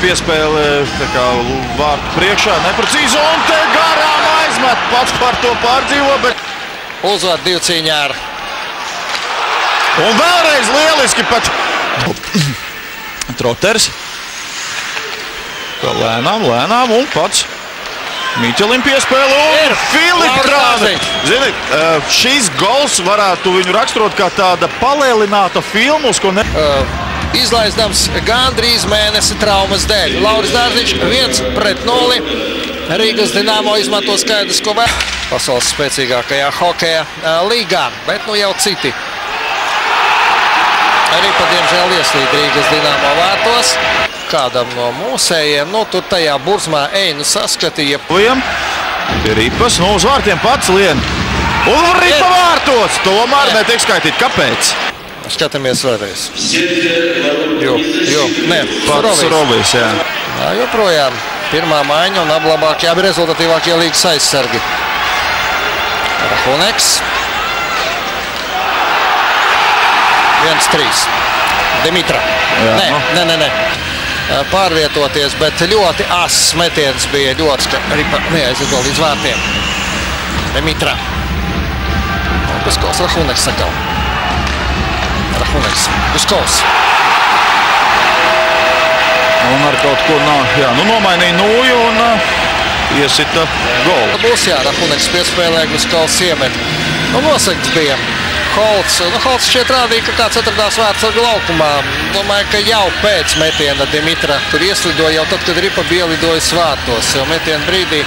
piespēle vārtu priekšā, neprecīzi, un te garām aizmet, pats par to pārdzīvo, bet... Uzvar 2 cīņā ar... Un vēlreiz lieliski pat... Troters. Lēnām, un pats Miķelim piespēle, un Filipa Krāne. Zini, šīs gols varētu viņu raksturot kā tāda palielināta filma, uz ko ne... Izlaizdams gandrīz mēnesi traumas dēļ. Lauris Dārziņš 1-0. Rīgas Dinamo izmanto skaidrs, ko vēl pasaules spēcīgākajā hokeja līgā, bet nu jau citi. Arī pat diemžēl ieslīd Rīgas Dinamo vārtos. Kādam no mūsējiem, nu tur tajā burzmā Einu saskatīja. Pie Ripas, nu uz vārtiem pats lien. Un Ripa vārtos, tomēr netiek skaitīt. Kāpēc? Skatāmies vēlreiz. Nē, pats Robijs, jā. Jā, joprojām pirmā maiņa un ablabākie, abi rezultatīvākie līgas aizsargi. Rahuneks. 1-3. Dimitra. Nē. Pārvietoties, bet ļoti ass metiens bija ļoti, ka Ripa neaizlido līdz vārtiem. Dimitra. Puskovs Rahuneks sakal. Rahuneks. Puskovs. Un ar kaut ko nomainīja nūju un iesita golu. Būs Rahuneks piespēlē, Puskovs iemet. Nosegts bija Holts. Holts šķiet rādīja, ka kāds atradās vārtsargu laukumā. Domāju, ka jau pēc metiena Dimitra tur ieslidoja jau tad, kad Ripa bija lidojas vārtos. Jau metiena brīdī